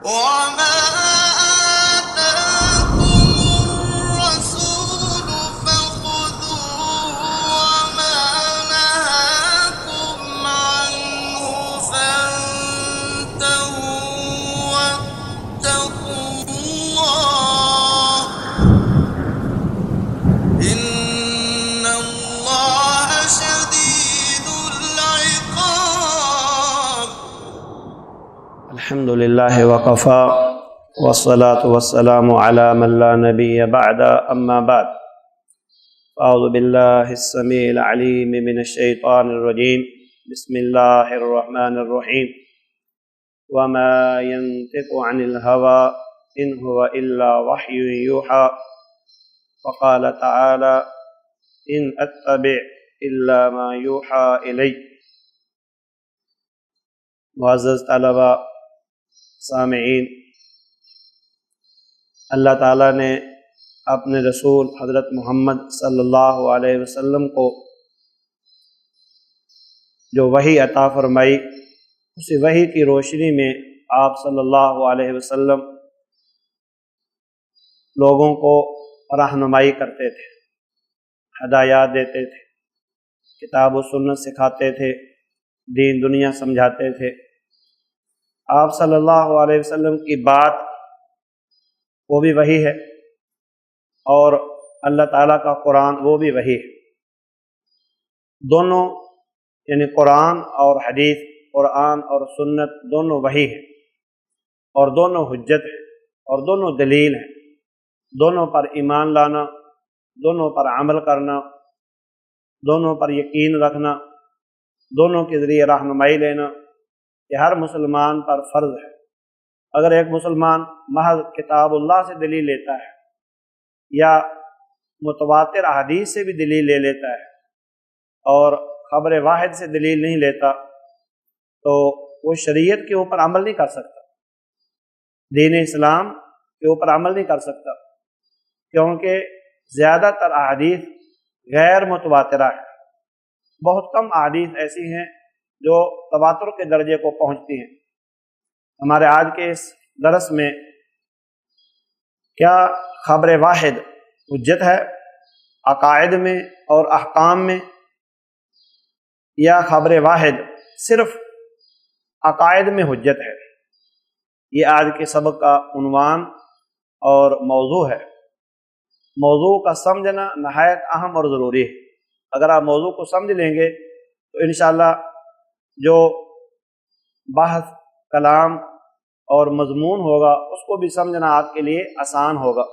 وما آتاكم الرسول فخذوه وما نهاكم عنه فانتهوا واتقوا الله إن الله شديد العقاب. الحمد لله وكفى والصلاة والسلام على من لا نبي بعد أما بعد أعوذ بالله السميع العليم من الشيطان الرجيم بسم الله الرحمن الرحيم وما ينطق عن الهوى إن هو إلا وحي يوحى وقال تعالى إن أتبع إلا ما يوحى إلي. معزز طلبہ سامعین، اللہ تعالیٰ نے اپنے رسول حضرت محمد صلی اللہ علیہ وسلم کو جو وحی عطا فرمائی، اسی وحی کی روشنی میں آپ صلی اللہ علیہ وسلم لوگوں کو رہنمائی کرتے تھے، ہدایات دیتے تھے، کتاب و سنت سکھاتے تھے، دین دنیا سمجھاتے تھے۔ آپ صلی اللہ علیہ وسلم کی بات وہ بھی وحی ہے، اور اللہ تعالیٰ کا قرآن وہ بھی وحی ہے۔ دونوں یعنی قرآن اور حدیث، قرآن اور سنت دونوں وحی ہیں، اور دونوں حجت ہیں، اور دونوں دلیل ہیں۔ دونوں پر ایمان لانا، دونوں پر عمل کرنا، دونوں پر یقین رکھنا، دونوں کے ذریعے رہنمائی لینا، یہ ہر مسلمان پر فرض ہے۔ اگر ایک مسلمان محض کتاب اللہ سے دلیل لیتا ہے یا متواتر احادیث سے بھی دلیل لے لیتا ہے اور خبر واحد سے دلیل نہیں لیتا، تو وہ شریعت کے اوپر عمل نہیں کر سکتا، دین اسلام کے اوپر عمل نہیں کر سکتا، کیونکہ زیادہ تر احادیث غیر متواترہ ہیں۔ بہت کم احادیث ایسی ہیں جو تواتر کے درجے کو پہنچتی ہیں۔ ہمارے آج کے اس درس میں کیا خبر واحد حجت ہے عقائد میں اور احکام میں، یا خبر واحد صرف عقائد میں حجت ہے؟ یہ آج کے سبق کا عنوان اور موضوع ہے۔ موضوع کا سمجھنا نہایت اہم اور ضروری ہے۔ اگر آپ موضوع کو سمجھ لیں گے تو انشاءاللہ جو بحث، کلام اور مضمون ہوگا اس کو بھی سمجھنا آپ کے لیے آسان ہوگا۔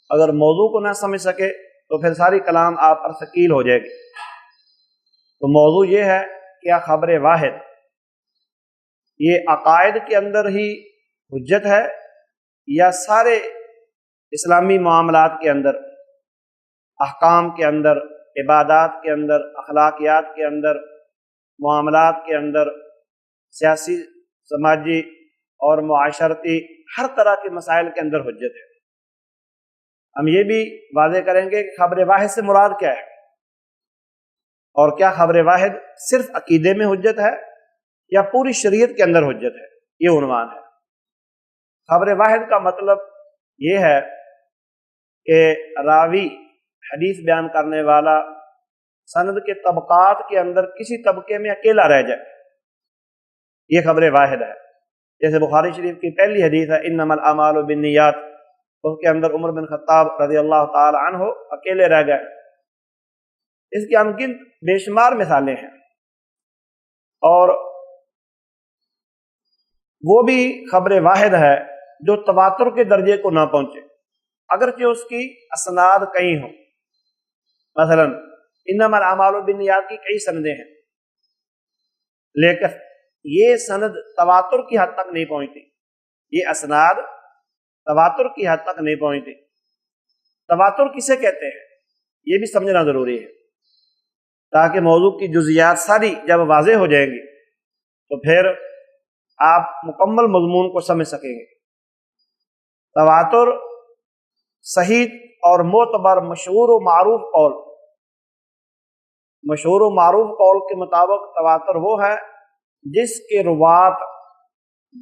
اگر موضوع کو نہ سمجھ سکے تو پھر ساری کلام آپ پر ثقیل ہو جائے گی۔ تو موضوع یہ ہے کہ خبر واحد یہ عقائد کے اندر ہی حجت ہے یا سارے اسلامی معاملات کے اندر، احکام کے اندر، عبادات کے اندر، اخلاقیات کے اندر، معاملات کے اندر، سیاسی، سماجی اور معاشرتی ہر طرح کے مسائل کے اندر حجت ہے۔ ہم یہ بھی واضح کریں گے کہ خبر واحد سے مراد کیا ہے، اور کیا خبر واحد صرف عقیدے میں حجت ہے یا پوری شریعت کے اندر حجت ہے، یہ عنوان ہے۔ خبر واحد کا مطلب یہ ہے کہ راوی، حدیث بیان کرنے والا، سند کے طبقات کے اندر کسی طبقے میں اکیلا رہ جائے، یہ خبر واحد ہے۔ جیسے بخاری شریف کی پہلی حدیث ہے انما الاعمال بالنیات، اس کے اندر عمر بن خطاب رضی اللہ تعالی عنہ اکیلے رہ گئے۔ اس کی انگنت بے شمار مثالیں ہیں، اور وہ بھی خبر واحد ہے جو تواتر کے درجے کو نہ پہنچے، اگرچہ اس کی اسناد کئی ہوں۔ مثلا انما الاعمال بالنیات کی کئی سندیں ہیں، لیکن یہ سند تواتر کی حد تک نہیں پہنچتی، یہ اسناد تواتر کی حد تک نہیں پہنچتی۔ تواتر کسے کہتے ہیں یہ بھی سمجھنا ضروری ہے، تاکہ موضوع کی جزیات ساری جب واضح ہو جائیں گی تو پھر آپ مکمل مضمون کو سمجھ سکیں گے۔ تواتر صحیح اور معتبر مشہور و معروف قول، مشہور و معروف قول کے مطابق تواتر وہ ہے جس کے روات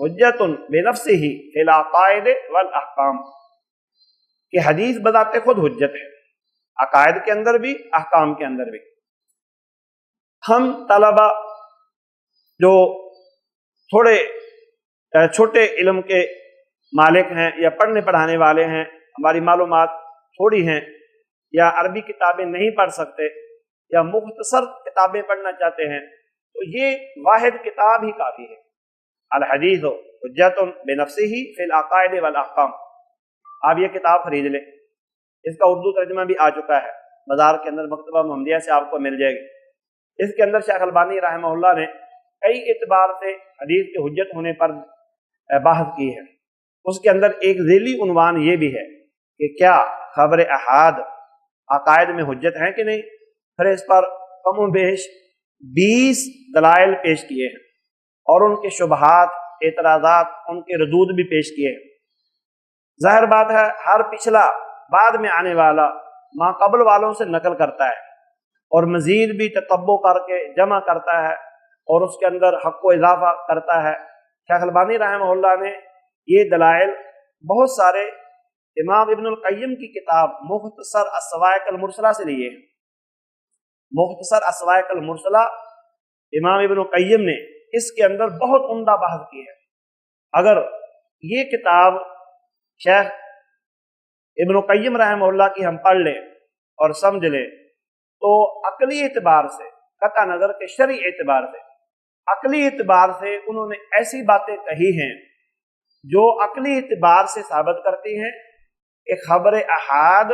حجت بنفسہ فی العقائد والاحکام، کہ حدیث بذات خود حجت ہے، عقائد کے اندر بھی، احکام کے اندر بھی۔ ہم طلبہ جو تھوڑے چھوٹے علم کے مالک ہیں یا پڑھنے پڑھانے والے ہیں، ہماری معلومات تھوڑی ہیں، یا عربی کتابیں نہیں پڑھ سکتے، یا مختصر کتابیں پڑھنا چاہتے ہیں، تو یہ واحد کتاب ہی کافی ہے، الحدیث حجت بنفسہ فی العقائد والاحکام۔ آپ یہ کتاب خرید لیں، اس کا اردو ترجمہ بھی آ چکا ہے، بازار کے اندر مکتبہ محمدیہ سے آپ کو مل جائے گی۔ اس کے اندر شیخ البانی رحمہ اللہ نے کئی اعتبار سے حدیث کے حجت ہونے پر بحث کی ہے۔ اس کے اندر ایک ذیلی عنوان یہ بھی ہے کہ کیا خبر احاد عقائد میں حجت ہیں کہ نہیں؟ پھر اس پر کم و بیش 20 دلائل پیش کیے ہیں، اور ان کے شبہات، اعتراضات، ان کے ردود بھی پیش کیے ہیں۔ ظاہر بات ہے ہر پچھلا بعد میں آنے والا ما قبل والوں سے نقل کرتا ہے، اور مزید بھی تتبع کر کے جمع کرتا ہے، اور اس کے اندر حق و اضافہ کرتا ہے۔ شیخ البانی رحمہ اللہ نے یہ دلائل بہت سارے امام ابن القیم کی کتاب مختصر الصواعق المرسلہ سے لیے ہیں۔ مختصر الصواعق المرسلہ امام ابن القیم نے اس کے اندر بہت عمدہ بحث کی ہے۔ اگر یہ کتاب شیخ ابن القیم رحمہ اللہ کی ہم پڑھ لیں اور سمجھ لیں تو عقلی اعتبار سے، قطع نظر کے شرعی اعتبار سے، عقلی اعتبار سے انہوں نے ایسی باتیں کہی ہیں جو عقلی اعتبار سے ثابت کرتی ہیں کہ خبر احاد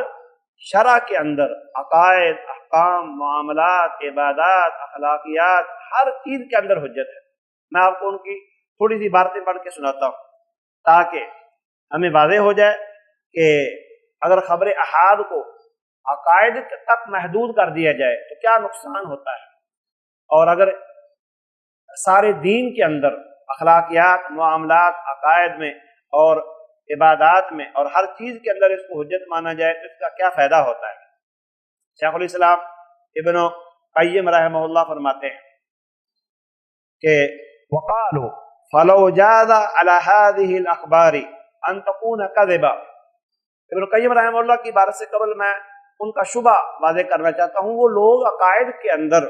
شرع کے اندر عقائد، احکام، معاملات، عبادات، اخلاقیات، ہر چیز کے اندر حجت ہے۔ میں آپ کو ان کی تھوڑی سی باتیں پڑھ کے سناتا ہوں تاکہ ہمیں واضح ہو جائے کہ اگر خبر احاد کو عقائد تک محدود کر دیا جائے تو کیا نقصان ہوتا ہے، اور اگر سارے دین کے اندر اخلاقیات، معاملات، عقائد میں اور عبادات میں اور ہر چیز کے اندر اس کو حجت مانا جائے تو اس کا کیا فائدہ ہوتا ہے۔ شیخ الاسلام ابن قیم رحمہ اللہ فرماتے ہیں کہ وقالوا فلو جاز على هذه الاخبار ان تكون كذبا۔ ابن قیم رحمہ اللہ کی عبارت سے قبل میں ان کا شبہ واضح کرنا چاہتا ہوں۔ وہ لوگ عقائد کے اندر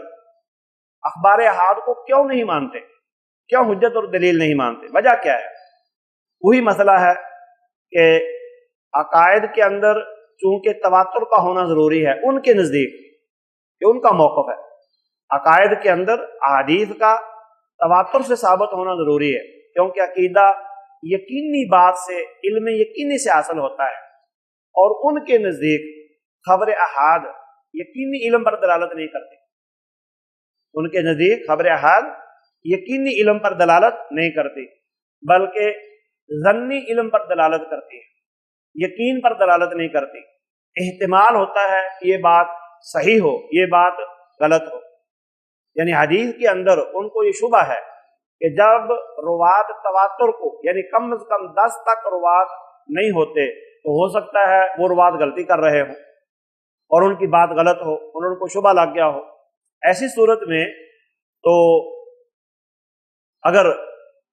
اخبار احاد کو کیوں نہیں مانتے، کیوں حجت اور دلیل نہیں مانتے؟ وجہ کیا ہے؟ وہی مسئلہ ہے کہ عقائد کے اندر چونکہ تواتر کا ہونا ضروری ہے ان کے نزدیک، کہ ان کا موقف ہے عقائد کے اندر احادیث کا تواتر سے ثابت ہونا ضروری ہے، کیونکہ عقیدہ یقینی بات سے، علم یقینی سے حاصل ہوتا ہے، اور ان کے نزدیک خبر احاد یقینی علم پر دلالت نہیں کرتی۔ ان کے نزدیک خبر احاد یقینی علم پر دلالت نہیں کرتی، بلکہ ظنی علم پر دلالت کرتی ہے، یقین پر دلالت نہیں کرتی۔ احتمال ہوتا ہے یہ بات صحیح ہو، یہ بات غلط ہو۔ یعنی حدیث کے اندر ان کو یہ شبہ ہے کہ جب روات تواتر کو، یعنی کم از کم 10 تک روات نہیں ہوتے تو ہو سکتا ہے وہ روات غلطی کر رہے ہوں اور ان کی بات غلط ہو، ان کو شبہ لگ گیا ہو۔ ایسی صورت میں تو اگر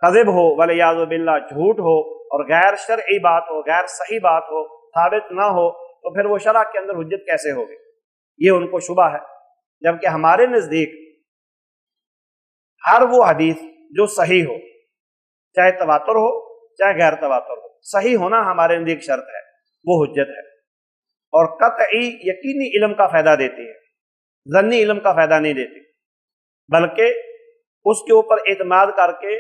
کذب ہو والیاذ باللہ، جھوٹ ہو اور غیر شرعی بات ہو، غیر صحیح بات ہو، ثابت نہ ہو، تو پھر وہ شرع کے اندر حجت کیسے ہوگی؟ یہ ان کو شبہ ہے۔ جبکہ ہمارے نزدیک ہر وہ حدیث جو صحیح ہو، چاہے تواتر ہو چاہے غیر تواتر ہو، صحیح ہونا ہمارے نزدیک شرط ہے، وہ حجت ہے، اور قطعی یقینی علم کا فائدہ دیتی ہے، ظنی علم کا فائدہ نہیں دیتی، بلکہ اس کے اوپر اعتماد کر کے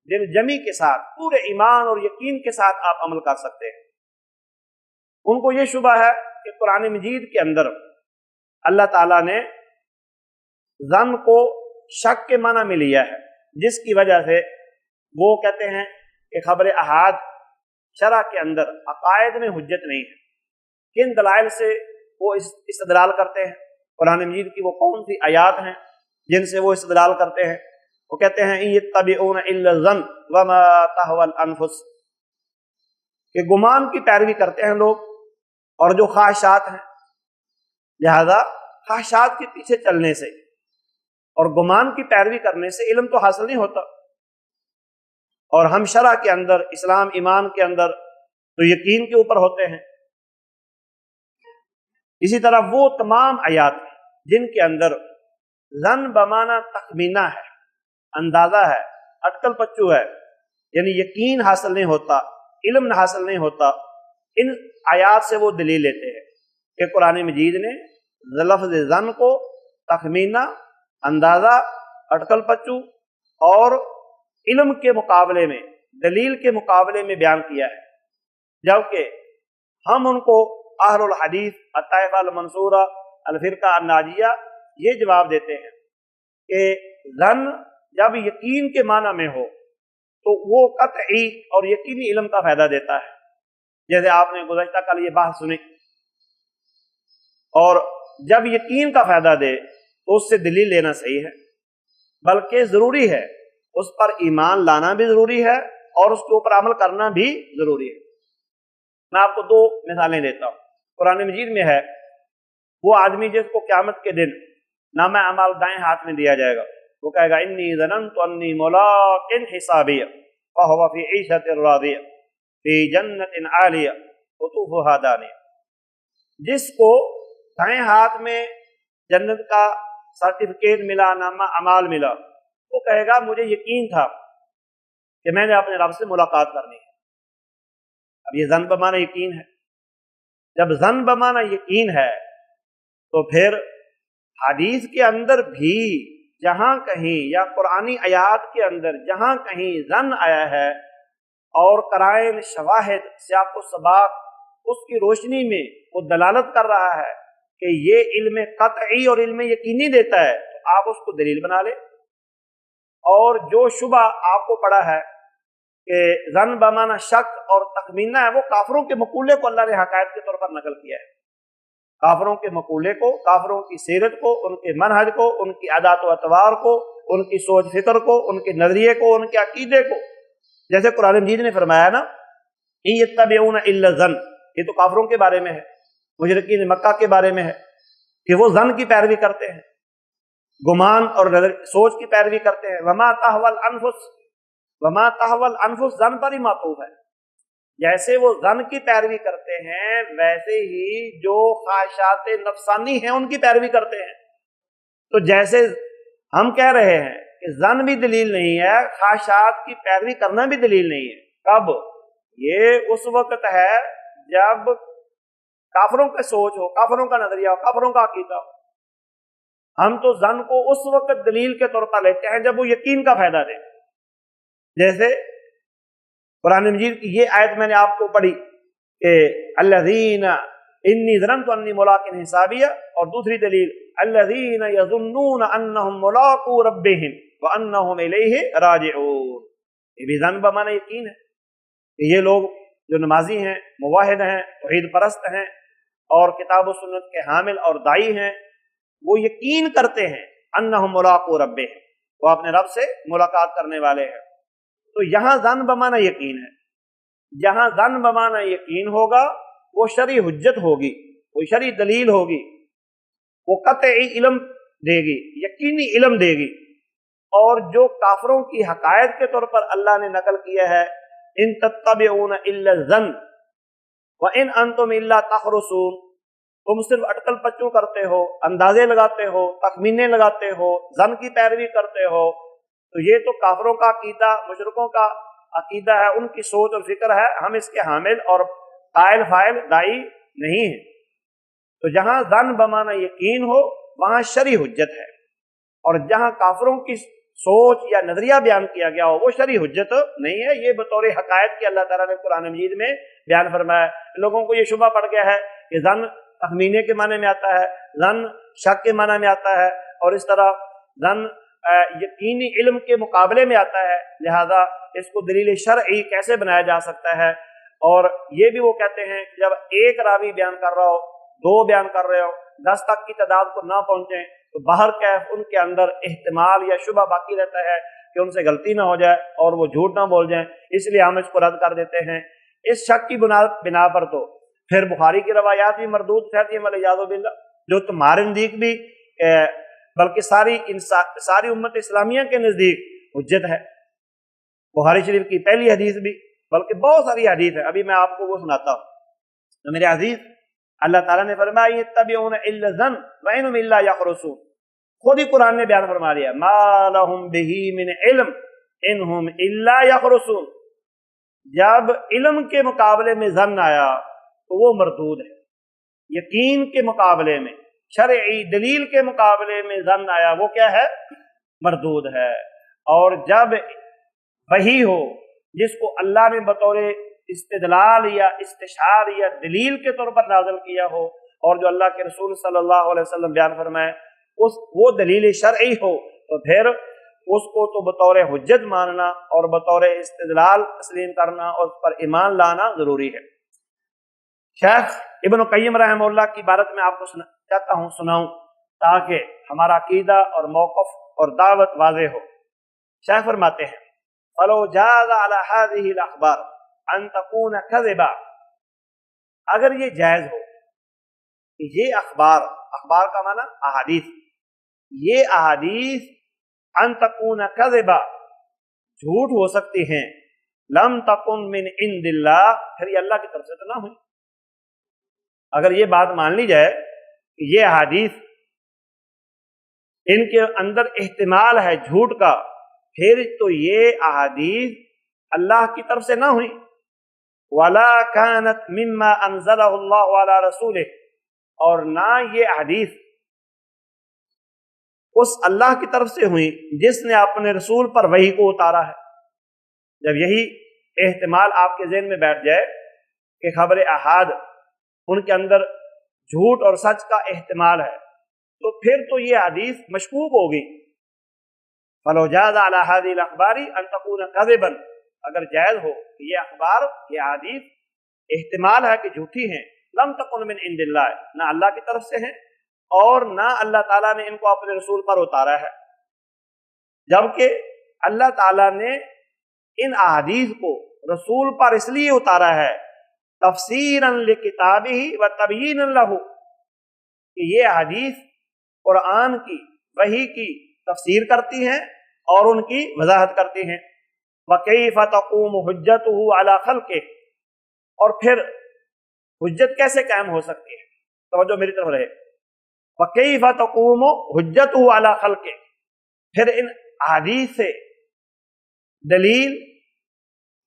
دل جمی کے ساتھ، پورے ایمان اور یقین کے ساتھ آپ عمل کر سکتے ہیں۔ ان کو یہ شبہ ہے کہ قرآن مجید کے اندر اللہ تعالیٰ نے ظن کو شک کے معنی میں لیا ہے، جس کی وجہ سے وہ کہتے ہیں کہ خبر احاد شرع کے اندر عقائد میں حجت نہیں ہے۔ کن دلائل سے وہ استدلال کرتے ہیں؟ قرآن مجید کی وہ کون سی آیات ہیں جن سے وہ استدلال کرتے ہیں؟ وہ کہتے ہیں یتبعون الا الظن وما تهوى الانفس، کہ گمان کی پیروی کرتے ہیں لوگ اور جو خواہشات ہیں، لہذا خواہشات کے پیچھے چلنے سے اور گمان کی پیروی کرنے سے علم تو حاصل نہیں ہوتا، اور ہم شرع کے اندر، اسلام ایمان کے اندر تو یقین کے اوپر ہوتے ہیں۔ اسی طرح وہ تمام آیات جن کے اندر ظن بمانا تخمینہ ہے، اندازہ ہے، اٹکل پچو ہے، یعنی یقین حاصل نہیں ہوتا، علم حاصل نہیں ہوتا، ان آیات سے وہ دلیل لیتے ہیں کہ قرآن مجید نے لفظ ظن کو تخمینہ، اندازہ، اٹکل پچو اور علم کے مقابلے میں، دلیل کے مقابلے میں بیان کیا ہے، جبکہ ہم ان کو اہل الحدیث، الطائفہ المنصورہ، الفرقہ الناجیہ یہ جواب دیتے ہیں کہ ظن جب یقین کے معنی میں ہو تو وہ قطعی اور یقینی علم کا فائدہ دیتا ہے، جیسے آپ نے گزشتہ کل یہ بات سنی، اور جب یقین کا فائدہ دے تو اس سے دلیل لینا صحیح ہے، بلکہ ضروری ہے، اس پر ایمان لانا بھی ضروری ہے اور اس کے اوپر عمل کرنا بھی ضروری ہے۔ میں آپ کو دو مثالیں دیتا ہوں۔ قرآن مجید میں ہے وہ آدمی جس کو قیامت کے دن نامہ اعمال دائیں ہاتھ میں دیا جائے گا، وہ کہے گا انی ظننت انی ملاق حسابیہ فہو فی عیشۃ راضیہ فی جنت عالیہ قطوفہا دانیہ۔ جس کو دائیں ہاتھ میں جنت کا سرٹیفکیٹ ملا، نامہ اعمال ملا، وہ کہے گا مجھے یقین تھا کہ میں نے اپنے رب سے ملاقات کرنی ہے۔ اب یہ ظن بمانا یقین ہے۔ جب ظن بمانا یقین ہے تو پھر حدیث کے اندر بھی جہاں کہیں یا قرآنی آیات کے اندر جہاں کہیں ظن آیا ہے اور قرائن، شواہد، سیاق و سباق اس کی روشنی میں وہ دلالت کر رہا ہے کہ یہ علم قطعی اور علم یقینی دیتا ہے، تو آپ اس کو دلیل بنا لیں۔ اور جو شبہ آپ کو پڑا ہے کہ ظن بمانا شک اور تخمینہ ہے، وہ کافروں کے مقولے کو اللہ نے حقائق کے طور پر نقل کیا ہے۔ کافروں کے مقولے کو، کافروں کی سیرت کو، ان کے منہج کو، ان کی عادات و اطوار کو، ان کی سوچ فکر کو، ان کے نظریے کو، ان کے عقیدے کو، جیسے قرآن مجید نے فرمایا نا ان یتبعون الا الظن، یہ تو کافروں کے بارے میں ہے، مشرکین مکہ کے بارے میں ہے کہ وہ ظن کی پیروی کرتے ہیں، گمان اور سوچ کی پیروی کرتے ہیں۔ وما تہوی الانفس، وما تہوی الانفس ظن پر ہی معطوف ہے۔ جیسے وہ ظن کی پیروی کرتے ہیں ویسے ہی جو خواہشات نفسانی ہیں ان کی پیروی کرتے ہیں۔ تو جیسے ہم کہہ رہے ہیں کہ ظن بھی دلیل نہیں ہے، خواہشات کی پیروی کرنا بھی دلیل نہیں ہے۔ کب؟ یہ اس وقت ہے جب کافروں کا سوچ ہو، کافروں کا نظریہ ہو، کافروں کا عقیدہ ہو۔ ہم تو ظن کو اس وقت دلیل کے طور پر لیتے ہیں جب وہ یقین کا فائدہ دے۔ جیسے قرآن مجید کی یہ آیت میں نے آپ کو پڑھی کہ الذین انی ظننت انی ملاق حسابیہ، اور دوسری دلیل الذین یظنون انہم ملاقو ربہم وانہم الیہ راجعون۔ یہ بھی ظن بمعنی یقین ہے کہ یہ لوگ جو نمازی ہیں، موحد ہیں، توحید پرست ہیں اور کتاب و سنت کے حامل اور داعی ہیں، وہ یقین کرتے ہیں انہم ملاقو ربہم، وہ اپنے رب سے ملاقات کرنے والے ہیں۔ تو یہاں ظن بمانا یقین ہے۔ جہاں ظن بمانا یقین ہوگا وہ شرعی حجت ہوگی، وہ شرعی دلیل ہوگی، وہ قطعی علم دے گی، یقینی علم دے گی۔ اور جو کافروں کی حقائق کے طور پر اللہ نے نقل کیا ہے ان تتبعون الا الظن وان انتم الا تخرصون، تم صرف اٹکل پچو کرتے ہو، اندازے لگاتے ہو، تخمینے لگاتے ہو، ظن کی پیروی کرتے ہو، تو یہ تو کافروں کا عقیدہ، مشرکوں کا عقیدہ ہے، ان کی سوچ اور فکر ہے، ہم اس کے حامل اور قائل فاعل داعی نہیں ہیں۔ تو جہاں ظن بمانا یقین ہو وہاں شرعی حجت ہے، اور جہاں کافروں کی سوچ یا نظریہ بیان کیا گیا ہو وہ شرعی حجت نہیں ہے۔ یہ بطور حقائق کی اللہ تعالیٰ نے قرآن مجید میں بیان فرمایا ہے۔ لوگوں کو یہ شبہ پڑ گیا ہے کہ ظن تخمینے کے معنی میں آتا ہے، ظن شک کے معنی میں آتا ہے، اور اس طرح ظن یقینی علم کے مقابلے میں آتا ہے، لہذا اس کو دلیل شرعی کیسے بنایا جا سکتا ہے۔ اور یہ بھی وہ کہتے ہیں کہ جب ایک راوی بیان کر رہا ہو، دو بیان کر رہے ہو، 10 تک کی تعداد کو نہ پہنچیں تو باہر کیف ان کے اندر احتمال یا شبہ باقی رہتا ہے کہ ان سے غلطی نہ ہو جائے اور وہ جھوٹ نہ بول جائیں، اس لیے ہم اس کو رد کر دیتے ہیں۔ اس شک کی بنا پر تو پھر بخاری کی روایات بھی مردود ٹھہرتی ہیں والعیاذ باللہ، جو تمہارے نزدیک بھی بلکہ ساری امت اسلامیہ کے نزدیک حجت ہے۔ بخاری شریف کی پہلی حدیث بھی، بلکہ بہت ساری حدیث ہے، ابھی میں آپ کو وہ سناتا ہوں۔ تو میرے عزیز، اللہ تعالیٰ نے فرمایا یتبعون الا الظن وان الا یخرصون، خود ہی قرآن نے بیان فرما دیا ما لهم به من علم انہم الا یخرصون، جب علم کے مقابلے میں ظن آیا تو وہ مردود ہے، یقین کے مقابلے میں، شرعی دلیل کے مقابلے میں ظن آیا وہ کیا ہے؟ مردود ہے۔ اور جب وحی ہو جس کو اللہ نے بطور استدلال یا استشار یا دلیل کے طور پر نازل کیا ہو، اور جو اللہ کے رسول صلی اللہ علیہ وسلم بیان فرمائے وہ دلیل شرعی ہو، تو پھر اس کو تو بطور حجت ماننا اور بطور استدلال تسلیم کرنا اور اس پر ایمان لانا ضروری ہے۔ شیخ ابن قیم رحمہ اللہ کی عبارت میں آپ کو چاہتا ہوں سناؤں تاکہ ہمارا عقیدہ اور موقف اور دعوت واضح ہو۔ شیخ فرماتے ہیں فَلَوْ جَازَ عَلَى هَذِهِ الْأَخْبَارِ أَن تَكُونَ كَذِبًا، اگر یہ جائز ہو کہ یہ اخبار کا معنی احادیث، یہ احادیث ان تکون کذبا جھوٹ ہو سکتی ہیں، لم تکن من عند اللہ، پھر یہ اللہ کی طرف سے تو نہ ہوئی۔ اگر یہ بات مان لی جائے کہ یہ احادیث ان کے اندر احتمال ہے جھوٹ کا، پھر تو یہ احادیث اللہ کی طرف سے نہ ہوئی۔ ولا كانت مما انزلہ اللہ علی رسولہ، اور نہ یہ حدیث اس اللہ کی طرف سے ہوئی جس نے اپنے رسول پر وحی کو اتارا ہے۔ جب یہی احتمال آپ کے ذہن میں بیٹھ جائے کہ خبر احاد ان کے اندر جھوٹ اور سچ کا احتمال ہے، تو پھر تو یہ حدیث مشکوک ہوگی۔ فَلَوْ جَازَ عَلَى هَذِهِ الْأَخْبَارِ أَن تَكُونَ كَذِبًا، اگر جائز ہو کہ یہ اخبار، یہ حدیث احتمال ہے کہ جھوٹی ہیں، لم تکن من عند اللہ، نہ اللہ کی طرف سے ہیں اور نہ اللہ تعالیٰ نے ان کو اپنے رسول پر اتارا ہے، جبکہ اللہ تعالیٰ نے ان احادیث کو رسول پر اس لیے اتارا ہے تفسیراً لکتابہ و تبیینا لہ، کہ یہ احادیث قرآن کی وحی کی تفسیر کرتی ہیں اور ان کی وضاحت کرتی ہیں۔ وَكَيْفَ تَقُومُ حُجَّتُهُ عَلَى خَلْقِهِ، اور پھر حجت کیسے قائم ہو سکتی ہے؟ توجہ میری طرف رہے۔ وَكَيْفَ تَقُومُ حُجَّتُهُ عَلَى خَلْقِهِ، پھر ان احادیث سے دلیل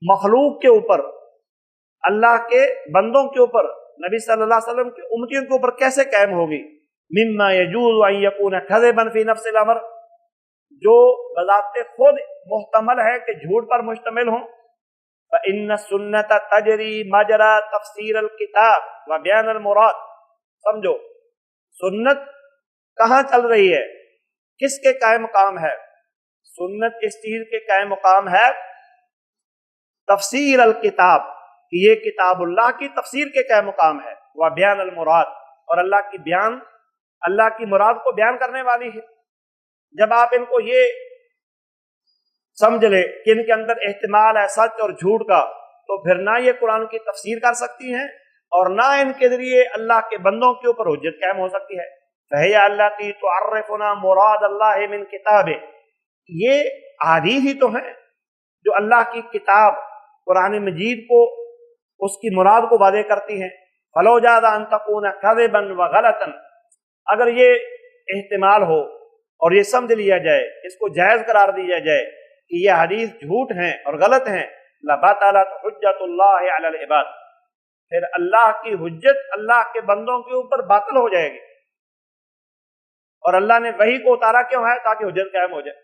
مخلوق کے اوپر، اللہ کے بندوں کے اوپر، نبی صلی اللہ علیہ وسلم کے امتیوں کے اوپر کیسے قائم ہوگی؟ مما يجوز ان يكون كذبا في نفس الامر، جو بذات خود محتمل ہے کہ جھوٹ پر مشتمل ہوں۔ فإن السنة تجری مجرى تفسیر الکتاب و بیان المراد، سمجھو سنت کہاں چل رہی ہے، کس کے قائم مقام ہے؟ سنت اس چیز کے قائم مقام ہے تفسیر الکتاب، کہ یہ کتاب اللہ کی تفسیر کے قائم مقام ہے، و بیان المراد، اور اللہ کی مراد کو بیان کرنے والی ہے۔ جب آپ ان کو یہ سمجھ لے کہ ان کے اندر احتمال ہے سچ اور جھوٹ کا، تو پھر نہ یہ قرآن کی تفسیر کر سکتی ہیں اور نہ ان کے ذریعے اللہ کے بندوں کے اوپر حجت قائم ہو سکتی ہے۔ فَهِيَ الَّتِي تُعَرِّفُنَا مُرَادَ اللَّهِ مِن كِتَابِهِ، یہ احادیث ہی تو ہیں جو اللہ کی کتاب قرآن مجید کو، اس کی مراد کو واضح کرتی ہیں۔ فَلَوْ جَازَ أَن تَكُونَ كَذِبًا وَغَلَطًا، اگر یہ احتمال ہو اور یہ سمجھ لیا جائے، اس کو جائز قرار دیا جائے کہ یہ حدیث جھوٹ ہیں اور غلط ہیں، لَبَطَلَتْ حُجَّةُ اللَّهِ عَلَى الْعِبَادِ، پھر اللہ کی حجت اللہ کے بندوں کے اوپر باطل ہو جائے گی۔ اور اللہ نے وحی کو اتارا کیوں ہے؟ تاکہ حجت قائم ہو جائے۔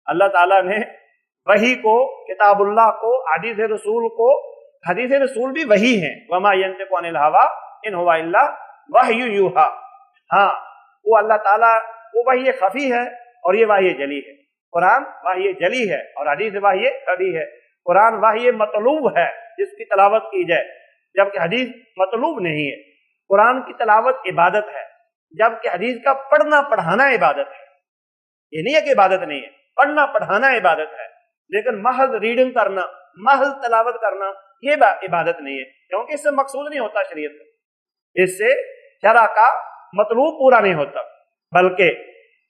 اللہ تعالیٰ نے وحی کو، کتاب اللہ کو، حدیث رسول کو، حدیث رسول بھی وحی ہیں، وَمَا يَنطِقُ عَنِ الْهَوَىٰ إِنْ هُوَ إِلَّا وَحْيٌ يُوحَىٰ، ہاں وہ اللہ تعالیٰ، وہ وحی خفی ہے اور یہ وحی جلی ہے۔ قرآن وحی جلی ہے اور حدیث وحی خفی ہے۔ قرآن وحی مطلوب ہے جس کی تلاوت کی جائے، جبکہ حدیث مطلوب نہیں ہے۔ قرآن کی تلاوت عبادت ہے، جبکہ حدیث کا پڑھنا پڑھانا عبادت ہے۔ یہ نہیں ہے کہ عبادت نہیں ہے، پڑھنا پڑھانا عبادت ہے، لیکن محض ریڈنگ کرنا، محض تلاوت کرنا یہ عبادت نہیں ہے، کیونکہ اس سے مقصود نہیں ہوتا شریعت کا، اس سے شرع کا مطلوب پورا نہیں ہوتا، بلکہ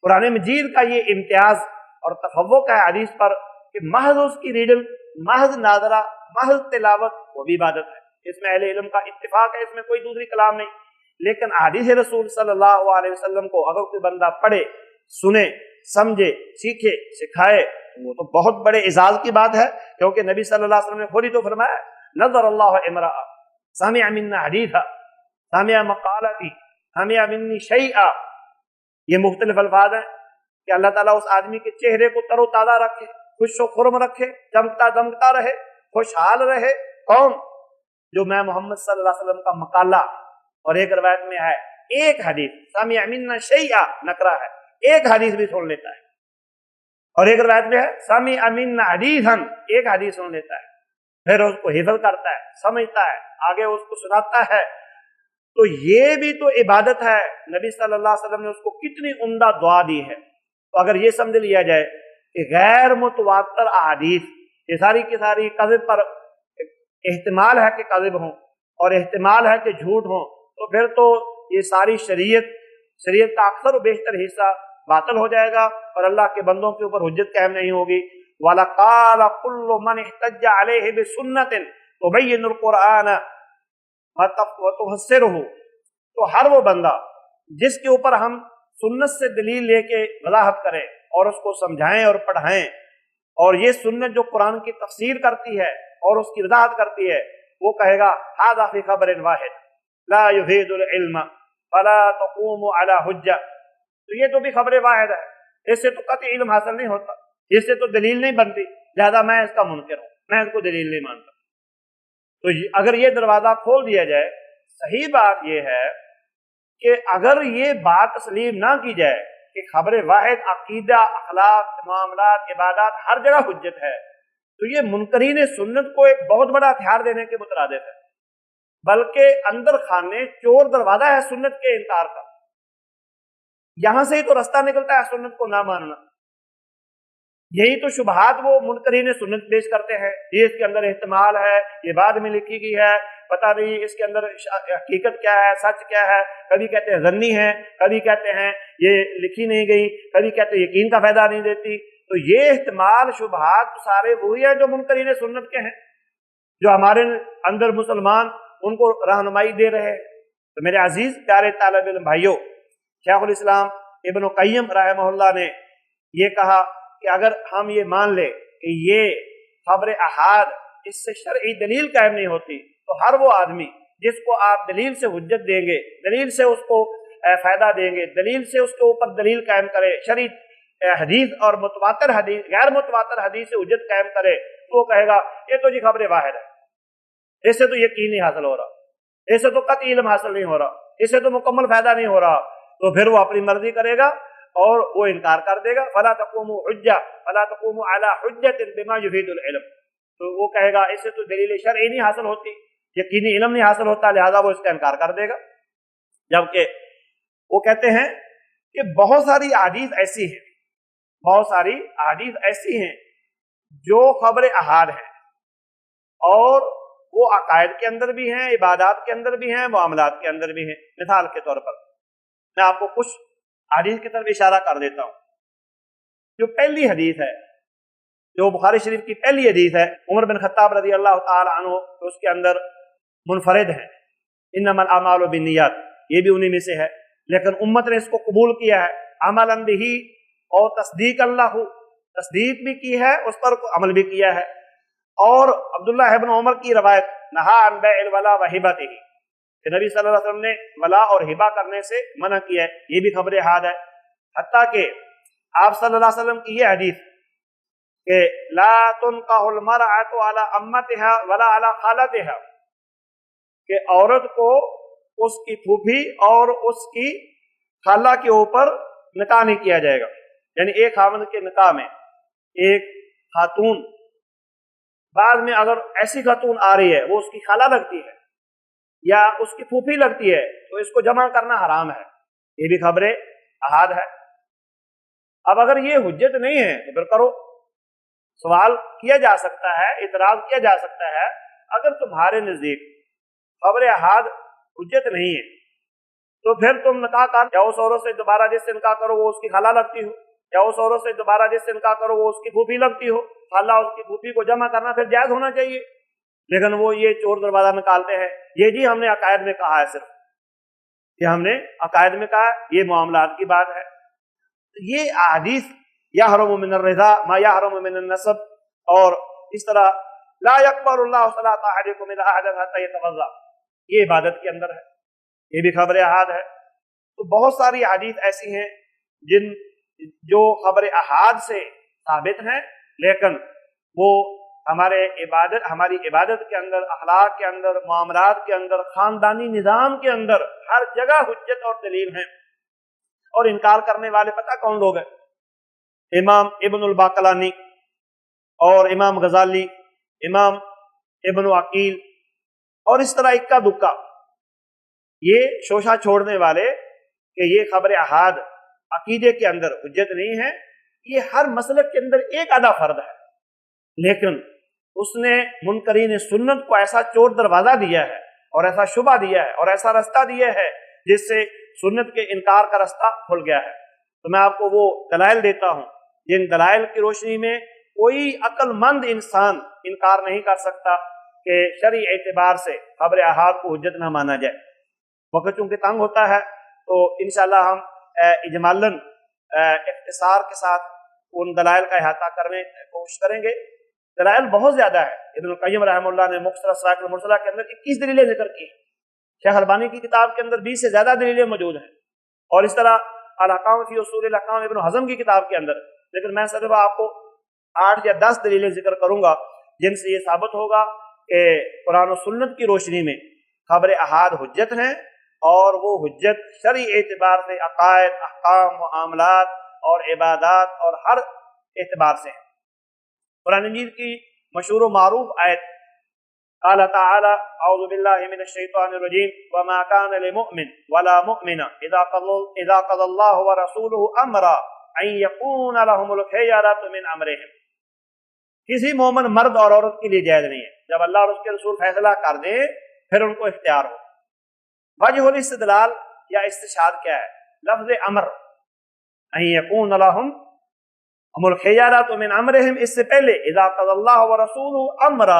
قرآن مجید کا یہ امتیاز اور تفوق ہے حدیث پر کہ محض اس کی ریڈنگ، محض ناظرہ، محض تلاوت وہ بھی عبادت ہے، اس میں اہل علم کا اتفاق ہے، اس میں کوئی دوسری کلام نہیں۔ لیکن احادیث رسول صلی اللہ علیہ وسلم کو اگر کوئی بندہ پڑھے، سنے، سمجھے، سیکھے، سکھائے، وہ تو بہت بڑے اعزاز کی بات ہے، کیونکہ نبی صلی اللہ علیہ وسلم نے خود ہی تو فرمایا نظر اللہ امرأ سمع منا حدیثا سمع مقالتی سمع منی شیئا۔ یہ مختلف الفاظ ہیں کہ اللہ تعالیٰ اس آدمی کے چہرے کو تر و تازہ رکھے، خوش و خرم رکھے، چمکتا دمکتا رہے، خوشحال رہے۔ کون؟ جو میں محمد صلی اللہ علیہ وسلم کا مقالہ، اور ایک روایت میں ہے ایک حدیث، سمع منا شیئا نکرہ ہے، ایک حدیث بھی سن لیتا ہے، اور ایک روایت میں ہے سمع منا حدیثا، ایک حدیث سن لیتا ہے، پھر اس کو حفظ کرتا ہے، سمجھتا ہے، آگے اس کو سناتا ہے، تو یہ بھی تو عبادت ہے۔ نبی صلی اللہ علیہ وسلم نے اس کو کتنی عمدہ دعا دی ہے۔ تو اگر یہ سمجھ لیا جائے کہ غیر متواتر احادیث یہ ساری کی ساری کذب پر احتمال ہے کہ کذب ہوں اور احتمال ہے کہ جھوٹ ہوں، تو پھر تو یہ ساری شریعت کا اکثر و بیشتر حصہ باطل ہو جائے گا اور اللہ کے بندوں کے اوپر حجت قائم نہیں ہوگی۔ وَلَقَالَ كُلُّ مَنِ احْتَجَّ عَلَيْهِ بِسُنَّةٍ تُبَيِّنُ الْقُرْآنَ وَتُفَسِّرُهُ، تو ہر وہ بندہ جس کے اوپر ہم سنت سے دلیل لے کے وضاحت کریں اور اس کو سمجھائیں اور پڑھائیں، اور یہ سنت جو قرآن کی تفسیر کرتی ہے اور اس کی وضاحت کرتی ہے، وہ کہے گا هَذَا فِي خَبْرٍ وَاحِدٍ لَا يُفِيدُ الْعِلْمَ فَلَا تَقُومُ عَلَى حُجَّةٍ۔ تو یہ تو بھی خبر واحد ہے، اس سے تو قطعی علم حاصل نہیں ہوتا، اس سے تو دلیل نہیں بنتی، لہذا میں اس کا منکر ہوں، میں اس کو دلیل نہیں مانتا۔ تو اگر یہ دروازہ کھول دیا جائے، صحیح بات یہ ہے کہ اگر یہ بات تسلیم نہ کی جائے کہ خبر واحد عقیدہ، اخلاق، معاملات، عبادات ہر جگہ حجت ہے، تو یہ منکرین سنت کو ایک بہت بڑا ہتھیار دینے کے مترادف ہے، بلکہ اندر خانے چور دروازہ ہے سنت کے انکار کا۔ یہاں سے ہی تو رستہ نکلتا ہے سنت کو نہ ماننا۔ یہی تو شبہات وہ منکرین سنت پیش کرتے ہیں، یہ اس کے اندر احتمال ہے، یہ بعد میں لکھی گئی ہے، پتہ نہیں اس کے اندر حقیقت کیا ہے، سچ کیا ہے، کبھی کہتے ہیں ظنی ہے، کبھی کہتے ہیں یہ لکھی نہیں گئی، کبھی کہتے ہیں یقین کا فائدہ نہیں دیتی۔ تو یہ احتمال شبہات سارے وہی ہیں جو منکرین سنت کے ہیں، جو ہمارے اندر مسلمان ان کو رہنمائی دے رہے ہیں۔ تو میرے عزیز پیارے طالب علم بھائیوں، شیخ الاسلام ابن قیم رحمہ اللہ نے یہ کہا کہ اگر ہم یہ مان لیں کہ یہ خبر احاد اس سے شرعی دلیل قائم نہیں ہوتی، تو ہر وہ آدمی جس کو آپ دلیل سے حجت دیں گے، دلیل سے اس کو فائدہ دیں گے، دلیل سے اس کے اوپر دلیل قائم کرے، شرعی حدیث اور متواتر حدیث، غیر متواتر حدیث سے حجت قائم کرے، تو وہ کہے گا یہ تو جی خبر واحد ہے، اس سے تو یقین نہیں حاصل ہو رہا، اس سے تو قطعی علم حاصل نہیں ہو رہا، اس سے تو مکمل فائدہ نہیں ہو رہا، تو پھر وہ اپنی مرضی کرے گا اور وہ انکار کر دے گا۔ فَلَا تَقُومُ حُجَّةٍ فَلَا تَقُومُ عَلَى حُجَّةٍ بِمَا يُفِيدُ الْعِلْمِ، تو وہ کہے گا اس سے تو دلیل شرعی نہیں حاصل ہوتی، یقینی علم نہیں حاصل ہوتا، لہذا وہ اس کا انکار کر دے گا۔ جبکہ وہ کہتے ہیں کہ بہت ساری احادیث ایسی ہیں، بہت ساری احادیث ایسی ہیں جو خبر احاد ہیں، اور وہ عقائد کے اندر بھی ہیں، عبادات کے اندر بھی ہیں، معاملات کے اندر بھی ہیں۔ مثال کے طور پر میں آپ کو کچھ حدیث کی طرف اشارہ کر دیتا ہوں۔ جو پہلی حدیث ہے، جو بخاری شریف کی پہلی حدیث ہے، عمر بن خطاب رضی اللہ تعالی عنہ، تو اس کے اندر منفرد ہے انما الاعمال بالنیات، یہ بھی انہی میں سے ہے، لیکن امت نے اس کو قبول کیا ہے، عملا بہ اور تصدیق اللہ، تصدیق بھی کی ہے، اس پر عمل بھی کیا ہے۔ اور عبداللہ ابن عمر کی روایت نہا عن بیع الولا وہبتہ، کہ نبی صلی اللہ علیہ وسلم نے ولا اور ہبہ کرنے سے منع کیا ہے، یہ بھی خبر احاد ہے۔ حتیٰ کہ آپ صلی اللہ علیہ وسلم کی یہ حدیث کہ لا تنکح المرأة علی عمتها ولا علی خالتها، کہ عورت کو اس کی پھوپھی اور اس کی خالہ کے اوپر نکاح نہیں کیا جائے گا، یعنی ایک خاوند کے نکاح میں ایک خاتون، بعد میں اگر ایسی خاتون آ رہی ہے وہ اس کی خالہ لگتی ہے یا اس کی پھوپھی لگتی ہے، تو اس کو جمع کرنا حرام ہے، یہ بھی خبر احاد ہے۔ اب اگر یہ حجت نہیں ہے تو پھر کرو، سوال کیا جا سکتا ہے، اعتراض کیا جا سکتا ہے، اگر تمہارے نزدیک خبر احاد حجت نہیں ہے تو پھر تم نکاح کر یا اس عورت سے دوبارہ جس سے نکاح کرو وہ اس کی خالہ لگتی ہو یا اس عورت سے دوبارہ جس سے نکاح کرو وہ اس کی پھوپھی لگتی ہو، خالہ اس کی پھوپھی کو جمع کرنا پھر جائز ہونا چاہیے، لیکن وہ یہ چور دروازہ نکالتے ہیں، یہ جی ہم نے عقائد میں کہا ہے، صرف یہ ہم نے عقائد میں کہا ہے، یہ معاملات کی بات ہے۔ یہ احادیث یحرم من الرضا ما یحرم من النسب، اور اس طرح لا یقبل اللہ صلاۃ احدکم اذا احدث حتى یتوضا، یہ عبادت کے اندر ہے، یہ بھی خبر احاد ہے۔ تو بہت ساری احادیث ایسی ہیں جو خبر احاد سے ثابت ہیں، لیکن وہ ہماری عبادت کے اندر، اخلاق کے اندر، معاملات کے اندر، خاندانی نظام کے اندر ہر جگہ حجت اور دلیل ہیں۔ اور انکار کرنے والے پتہ کون لوگ ہیں؟ امام ابن الباقلانی اور امام غزالی، امام ابن عقیل، اور اس طرح اکا دکا، یہ شوشہ چھوڑنے والے کہ یہ خبر احاد عقیدے کے اندر حجت نہیں ہے۔ یہ ہر مسلک کے اندر ایک آدھا فرد ہے، لیکن اس نے منکرین سنت کو ایسا چور دروازہ دیا ہے اور ایسا شبہ دیا ہے اور ایسا رستہ دیا ہے جس سے سنت کے انکار کا رستہ کھل گیا ہے۔ تو میں آپ کو وہ دلائل دیتا ہوں جن دلائل کی روشنی میں کوئی عقل مند انسان انکار نہیں کر سکتا کہ شرعی اعتبار سے خبر احاد کو حجت نہ مانا جائے۔ وقت چونکہ تنگ ہوتا ہے تو انشاءاللہ ہم اجمالاً اختصار کے ساتھ ان دلائل کا احاطہ کرنے کی کوشش کریں گے۔ دلائل بہت زیادہ ہے۔ ابن القیم رحمہ اللہ نے مختصر الصواعق المرسلہ کے اندر 21 دلیلیں ذکر کی ہیں، شیخ البانی کی کتاب کے اندر 20 سے زیادہ دلیلیں موجود ہیں، اور اس طرح الاحکام فی اصول الاحکام ابن حزم کی کتاب کے اندر، لیکن میں صرف آپ کو 8 یا 10 دلیلیں ذکر کروں گا جن سے یہ ثابت ہوگا کہ قرآن و سنت کی روشنی میں خبر احاد حجت ہیں، اور وہ حجت شرعی اعتبار سے عقائد، احکام، معاملات اور عبادات اور ہر اعتبار سے ہیں۔ قرآن مجید کی مشہور و معروف آیت قال تعالی اعوذ باللہ من الشیطان الرجیم وما كان لمؤمن ولا مؤمنة اذا قضى الله ورسوله امرا ان يكون لهم الخيرة من امرهم، کسی مومن مرد اور عورت کے لیے جائز نہیں ہے جب اللہ اور اس کے رسول فیصلہ کر دیں پھر ان کو اختیار ہو۔ وجہ الاستدلال یا استشہاد کیا ہے؟ لفظ امر، ان يكون لهم الخيرة من امرهم، اس سے پہلے اذا قضى الله ورسوله امرا،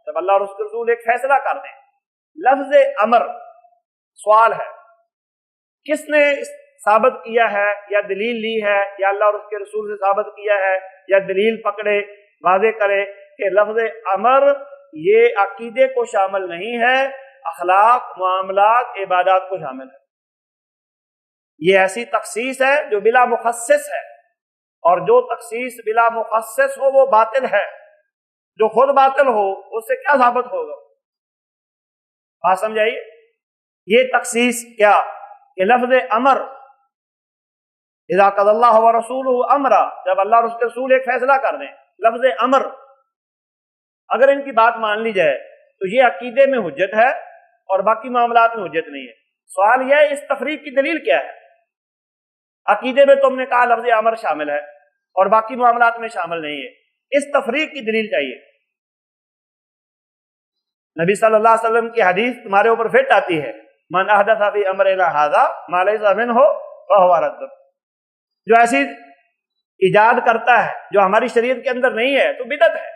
جب اللہ اور اس کے رسول ایک فیصلہ کر دیں۔ لفظ امر سوال ہے، کس نے ثابت کیا ہے یا دلیل لی ہے یا اللہ اور اس کے رسول سے ثابت کیا ہے یا دلیل پکڑے واضح کرے کہ لفظ امر یہ عقیدے کو شامل نہیں ہے، اخلاق، معاملات، عبادات کو شامل ہے۔ یہ ایسی تخصیص ہے جو بلا مخصص ہے، اور جو تخصیص بلا مخصص ہو وہ باطل ہے، جو خود باطل ہو اس سے کیا ثابت ہوگا؟ بات سمجھائیے، یہ تخصیص کیا کہ لفظ امر اذا قضى اللہ ورسولہ امرا، جب اللہ اور اس کے رسول ایک فیصلہ کر دیں، لفظ امر اگر ان کی بات مان لی جائے تو یہ عقیدے میں حجت ہے اور باقی معاملات میں حجت نہیں ہے۔ سوال یہ ہے اس تفریق کی دلیل کیا ہے؟ عقیدے میں تم نے کہا لفظ امر شامل ہے اور باقی معاملات میں شامل نہیں ہے، اس تفریق کی دلیل چاہیے۔ نبی صلی اللہ علیہ وسلم کی حدیث تمہارے اوپر فٹ آتی ہے، من احدث فی امرنا ھذا ما لیس منہ فہو رد، جو ایسی ایجاد کرتا ہے جو ہماری شریعت کے اندر نہیں ہے تو بدعت ہے۔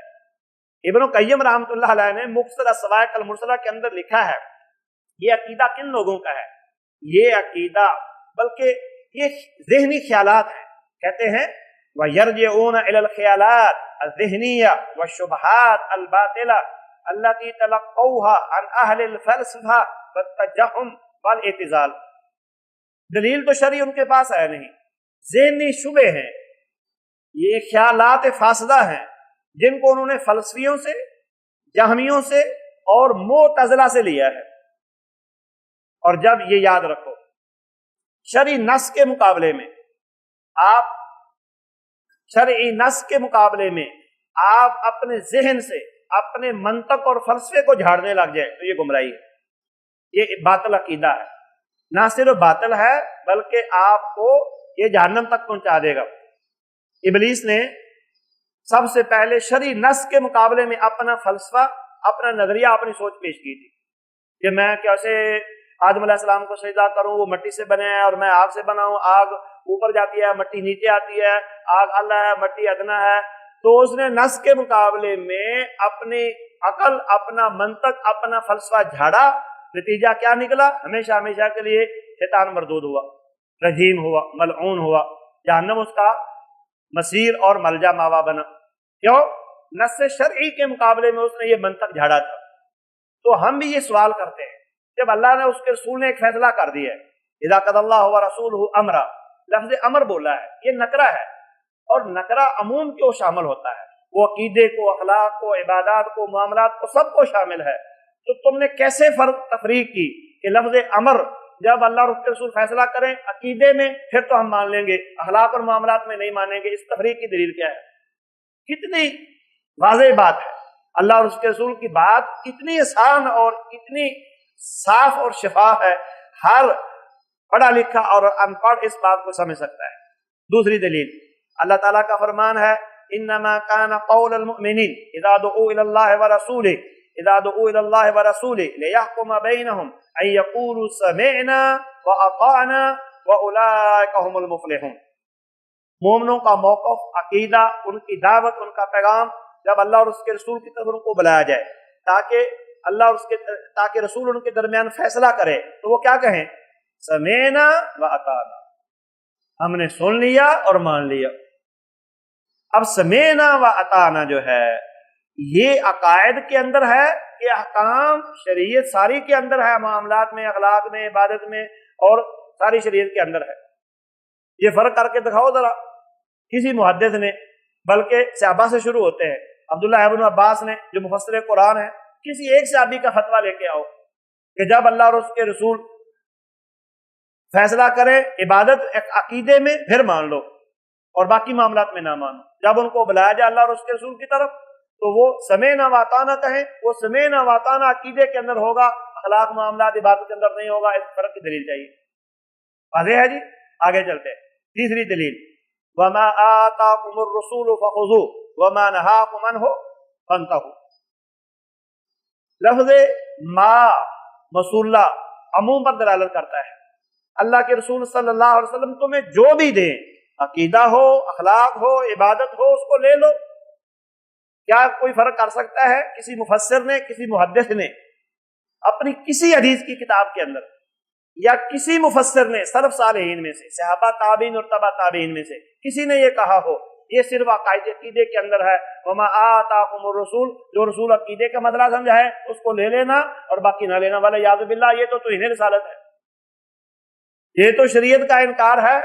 ابن القیم رحمۃ اللہ علیہ نے مختصر الصواعق المرسلہ کے اندر لکھا ہے یہ عقیدہ کن لوگوں کا ہے؟ یہ عقیدہ بلکہ یہ ذہنی خیالات ہیں، کہتے ہیں وَيَرْجِعُونَ إِلَى الْخِيَالَاتِ الذِّهْنِيَّةِ وَالشُّبْهَاتِ الْبَاطِلَةِ الَّتِي تَلَقَّوْهَا عَنْ أَهْلِ الْفَلْسَفَةِ وَالتَّجَهُّمِ وَالْاعْتِزَالِ، دلیل تو شرعی ان کے پاس ہے نہیں، ذہنی شبہ ہیں، یہ خیالات فاسدہ ہیں جن کو انہوں نے فلسفیوں سے، جہمیوں سے اور معتزلہ سے لیا ہے۔ اور جب یہ یاد رکھو شرعی نص کے مقابلے میں آپ اپنے ذہن سے اپنے منطق اور فلسفے کو جھاڑنے لگ جائے تو یہ گمراہی ہے، یہ باطل عقیدہ ہے، نہ صرف باطل ہے بلکہ آپ کو یہ جہنم تک پہنچا دے گا۔ ابلیس نے سب سے پہلے شرعی نص کے مقابلے میں اپنا فلسفہ، اپنا نظریہ، اپنی سوچ پیش کی تھی کہ میں کیسے آدم علیہ السلام کو سجدہ کروں، وہ مٹی سے بنے ہیں اور میں آگ سے بنا ہوں، آگ اوپر جاتی ہے، مٹی نیچے آتی ہے، آگ اعلیٰ ہے، مٹی ادنا ہے، تو اس نے نس کے مقابلے میں اپنی عقل، اپنا منطق، اپنا فلسفہ جھاڑا، نتیجہ کیا نکلا؟ ہمیشہ ہمیشہ کے لیے شیطان مردود ہوا، رجیم ہوا، ملعون ہوا، جہنم اس کا مسیر اور ملجا ماوا بنا۔ کیوں؟ نص شرعی کے مقابلے میں اس نے یہ منطق جھاڑا تھا۔ تو ہم بھی یہ سوال کرتے ہیں، جب اللہ نے، اس کے رسول نے ایک فیصلہ کر دیا ہے، اذا قضى الله ورسوله امرا، لفظ امر بولا ہے، یہ نکرہ ہے، اور نکرہ عموم کو شامل ہوتا ہے، وہ عقیدے کو، اخلاق کو، عبادات کو، معاملات کو، سب کو شامل ہے۔ تو تم نے کیسے فرق تفریق کی کہ لفظ امر جب اللہ اور اس کے رسول فیصلہ کریں عقیدے میں پھر تو ہم مان لیں گے، اخلاق اور معاملات میں نہیں مانیں گے؟ اس تفریق کی دلیل کیا ہے؟ کتنی واضح بات ہے، اللہ اور اس کے رسول کی بات کتنی آسان اور کتنی صاف اور شفاف ہے، ہر پڑھا لکھا اور ان پڑھ اس بات کو سمجھ سکتا ہے۔ دوسری دلیل اللہ تعالیٰ کا فرمان ہے، انما كان قول المؤمنین اذا دعوا الى الله ورسوله اذا دعوا الى الله ورسوله ليحكم بينهم ان يقولوا سمعنا واطعنا واولئك هم المفلحون۔ مومنوں کا موقف، عقیدہ، ان کی دعوت، ان کا پیغام جب اللہ اور اس کے رسول کی طرف ان کو بلایا جائے تاکہ اللہ اور تاکہ رسول ان کے درمیان فیصلہ کرے، تو وہ کیا کہیں؟ سمعنا واطعنا، ہم نے سن لیا اور مان لیا۔ اب سمعنا واطعنا جو ہے یہ عقائد کے اندر ہے کہ احکام شریعت ساری کے اندر ہے، معاملات میں، اخلاق میں، عبادت میں، اور ساری شریعت کے اندر ہے؟ یہ فرق کر کے دکھاؤ ذرا کسی محدث نے، بلکہ صحابہ سے شروع ہوتے ہیں، عبداللہ ابن عباس نے جو مفسر قرآن ہے، کسی ایک صحابی کا فتویٰ لے کے آؤ کہ جب اللہ اور اس کے رسول فیصلہ کرے عبادت ایک عقیدے میں پھر مان لو اور باقی معاملات میں نہ مانو، جب ان کو بلایا جائے اللہ اور اس کے رسول کی طرف تو وہ سمعنا واطعنا کہیں، وہ سمعنا واطعنا عقیدے کے اندر ہوگا، اخلاق معاملات عبادت کے اندر نہیں ہوگا۔ اس فرق کی دلیل چاہیے، واضح ہے جی؟ آگے چلتے ہیں۔ تیسری دلیل، وما آتاکم الرسول فخذوه وما نهاکم عنہ فانتہوا۔ لفظ ما موصولہ عموم پر دلالت کرتا ہے۔ اللہ کے رسول صلی اللہ علیہ وسلم تمہیں جو بھی دیں، عقیدہ ہو، اخلاق ہو، عبادت ہو، اس کو لے لو۔ کیا کوئی فرق کر سکتا ہے کسی مفسر نے، کسی محدث نے اپنی کسی حدیث کی کتاب کے اندر، یا کسی مفسر نے سلف صالحین میں سے، صحابہ تابعین اور تبع تابعین میں سے کسی نے یہ کہا ہو یہ صرف عقیدے کے اندر ہے، وما آتاکم الرسول، جو رسول عقیدے کا مسئلہ سمجھا ہے اس کو لے لینا اور باقی نہ لینا، والا یاذ باللہ، یہ تو توہین رسالت ہے، یہ تو شریعت کا انکار ہے۔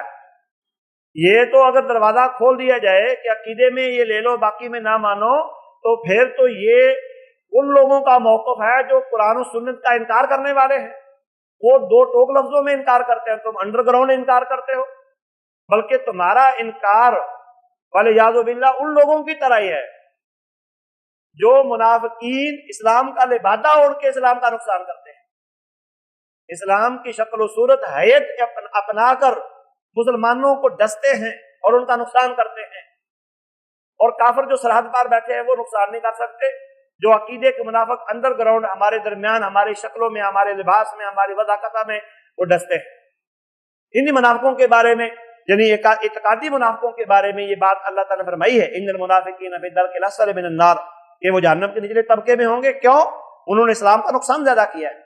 یہ تو اگر دروازہ کھول دیا جائے کہ عقیدے میں یہ لے لو باقی میں نہ مانو، تو پھر تو یہ ان لوگوں کا موقف ہے جو قرآن و سنت کا انکار کرنے والے ہیں۔ وہ دو ٹوک لفظوں میں انکار کرتے ہیں، تم انڈر گراؤنڈ انکار کرتے ہو، بلکہ تمہارا انکار والیاذ باللہ ان لوگوں کی طرح ہی ہے جو منافقین اسلام کا لبادہ اوڑھ کے اسلام کا نقصان کرتے ہیں، اسلام کی شکل و صورت حیت اپنا کر مسلمانوں کو ڈستے ہیں اور ان کا نقصان کرتے ہیں، اور کافر جو سرحد پار بیٹھے ہیں وہ نقصان نہیں کر سکتے۔ جو عقیدے کے منافق اندر گراؤنڈ ہمارے درمیان، ہماری شکلوں میں، ہمارے لباس میں، ہماری وضاقتہ میں وہ ڈستے ہیں۔ انہی منافقوں کے بارے میں، یعنی اعتقادی منافقوں کے بارے میں یہ بات اللہ تعالیٰ نے فرمائی ہے، ان المنافقین فی الدرک الاسفل من النار، کہ وہ جہنم کے نچلے طبقے میں ہوں گے۔ کیوں؟ انہوں نے اسلام کا نقصان زیادہ کیا ہے۔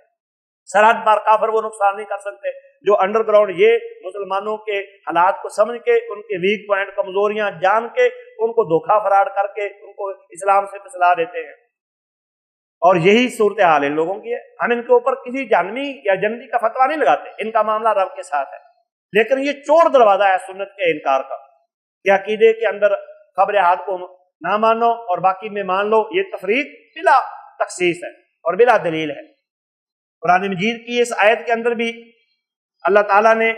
سرحد پار کافر وہ نقصان نہیں کر سکتے جو انڈر گراؤنڈ یہ مسلمانوں کے حالات کو سمجھ کے، ان کے ویک پوائنٹ، کمزوریاں جان کے، ان کو دھوکہ فراڈ کر کے ان کو اسلام سے پھسلا دیتے ہیں، اور یہی صورتحال ان لوگوں کی ہے۔ ہم ان کے اوپر کسی جہنمی یا جنتی کا فتویٰ نہیں لگاتے، ان کا معاملہ رب کے ساتھ ہے، لیکن یہ چور دروازہ ہے سنت کے انکار کا کہ عقیدے کے اندر خبر احاد کو نہ مانو اور باقی میں مان لو۔ یہ تفریق بلا تخصیص ہے اور بلا دلیل ہے۔ قرآن مجید کی اس آیت کے اندر بھی اللہ تعالیٰ نے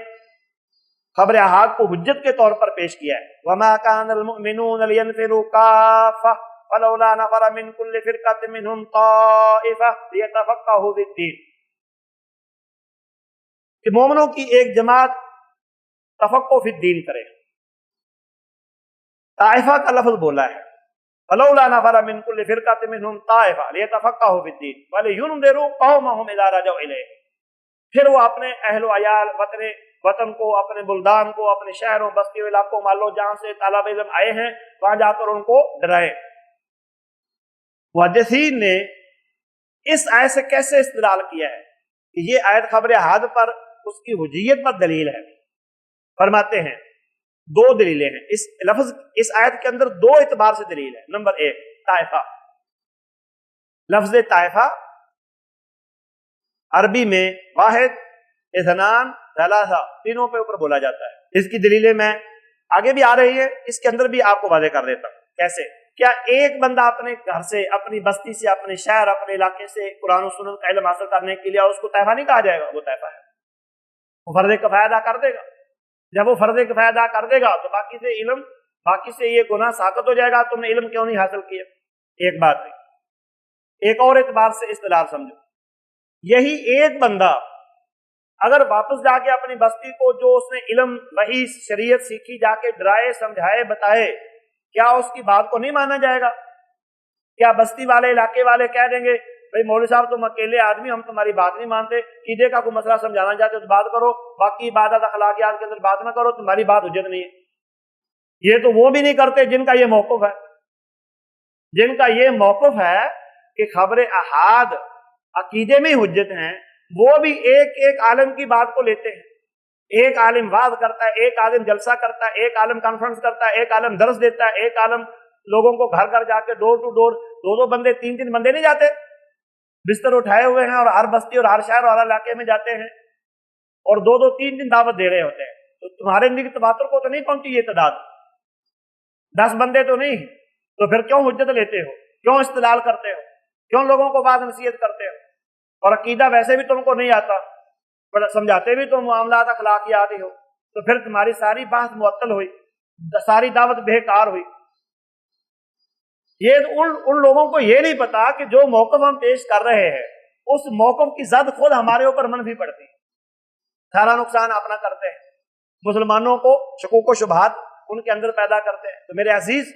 خبر احاد کو حجت کے طور پر پیش کیا ہے، وَمَا كَانَ الْمُؤْمِنُونَ لِيَنْفِرُوا كَافَّةً فَلَوْلَا نَفَرَ مِنْ كُلِّ فِرْقَةٍ مِّنْهُمْ طَائِفَةٌ لِيَتَفَقَّهُوا فِي الدِّينِ، کہ مومنوں کی ایک جماعت تفقہ فی الدین کرے۔ طائفہ کا لفظ بولا ہے، فَلَوْلَا نَفَرَ مِنْ كُلِّ فِرْقَةٍ مِّنْهُمْ طَائِفَةٌ لِيَتَفَقَّهُوا فِي الدِّينِ وَلِيُنذِرُوا قَوْمَهُمْ إِذَا رَجَعُوا إِلَيْهِمْ، پھر وہ اپنے اہل و عیال، وطن وطن کو، اپنے بلدان کو، اپنے شہروں بستیوں علاقوں مان لو جہاں سے طالب علم آئے ہیں وہاں جا کر ان کو ڈرائیں۔ محدثین نے اس آیت سے کیسے استدلال کیا ہے کہ یہ آیت خبر احاد پر اس کی حجیت پر دلیل ہے؟ فرماتے ہیں دو دلیلیں ہیں اس لفظ، اس آیت کے اندر دو اعتبار سے دلیل ہے۔ نمبر ایک، طائفہ۔ لفظ طائفہ عربی میں واحد، اثنان، ثلاثہ تینوں پہ اوپر بولا جاتا ہے۔ اس کی دلیلیں میں آگے بھی آ رہی ہے، اس کے اندر بھی آپ کو واضح کر دیتا ہوں کیسے۔ کیا ایک بندہ اپنے گھر سے، اپنی بستی سے، اپنے شہر، اپنے علاقے سے قرآن و سنت کا علم حاصل کرنے کے لیے اس کو طائفہ نہیں کہا جائے گا؟ وہ طائفہ ہے، وہ فرض کفایہ ادا کر دے گا۔ جب وہ فرض کفایہ ادا کر دے گا تو باقی سے یہ گناہ ساقط ہو جائے گا، تم نے علم کیوں نہیں حاصل کیا؟ ایک بات ہے۔ ایک اور اعتبار سے استدلال سمجھو، یہی ایک بندہ اگر واپس جا کے اپنی بستی کو جو اس نے علم وحی شریعت سیکھی جا کے ڈرائے، سمجھائے، بتائے، کیا اس کی بات کو نہیں مانا جائے گا؟ کیا بستی والے، علاقے والے کہہ دیں گے بھئی مولوی صاحب تم اکیلے آدمی، ہم تمہاری بات نہیں مانتے، عقیدے کا کوئی مسئلہ سمجھانا چاہتے ہو تو بات کرو، باقی عبادت اخلاقیات کے اندر بات نہ کرو، تمہاری بات حجت نہیں ہے؟ یہ تو وہ بھی نہیں کرتے جن کا یہ موقف ہے، جن کا یہ موقف ہے کہ خبر احاد عقیدے میں حجت ہیں، وہ بھی ایک ایک عالم کی بات کو لیتے ہیں۔ ایک عالم وعظ کرتا ہے، ایک عالم جلسہ کرتا ہے، ایک عالم کانفرنس کرتا ہے، ایک عالم درس دیتا ہے، ایک عالم لوگوں کو گھر گھر جا کے ڈور ٹو ڈور، دو بندے، تین بندے نہیں جاتے، بستر اٹھائے ہوئے ہیں اور ہر بستی اور ہر شہر اور ہر علاقے میں جاتے ہیں اور دو تین دعوت دے رہے ہوتے ہیں۔ تو تمہارے نزدیک تواتر کو تو نہیں پہنچی یہ تعداد، 10 بندے تو نہیں، تو پھر کیوں حجت لیتے ہو؟ کیوں استدلال کرتے ہو؟ کیوں لوگوں کو بات نصیحت کرتے ہو؟ اور عقیدہ ویسے بھی تم کو نہیں آتا، سمجھاتے بھی تم معاملات اخلاقیات ہی ہو، تو پھر تمہاری ساری بحث معطل ہوئی، ساری دعوت بےکار ہوئی۔ یہ ان لوگوں کو یہ نہیں پتا کہ جو موقف ہم پیش کر رہے ہیں اس موقف کی زد خود ہمارے اوپر منفی پڑتی ہے، سارا نقصان اپنا کرتے ہیں، مسلمانوں کو شکوک و شبہات ان کے اندر پیدا کرتے ہیں۔ تو میرے عزیز،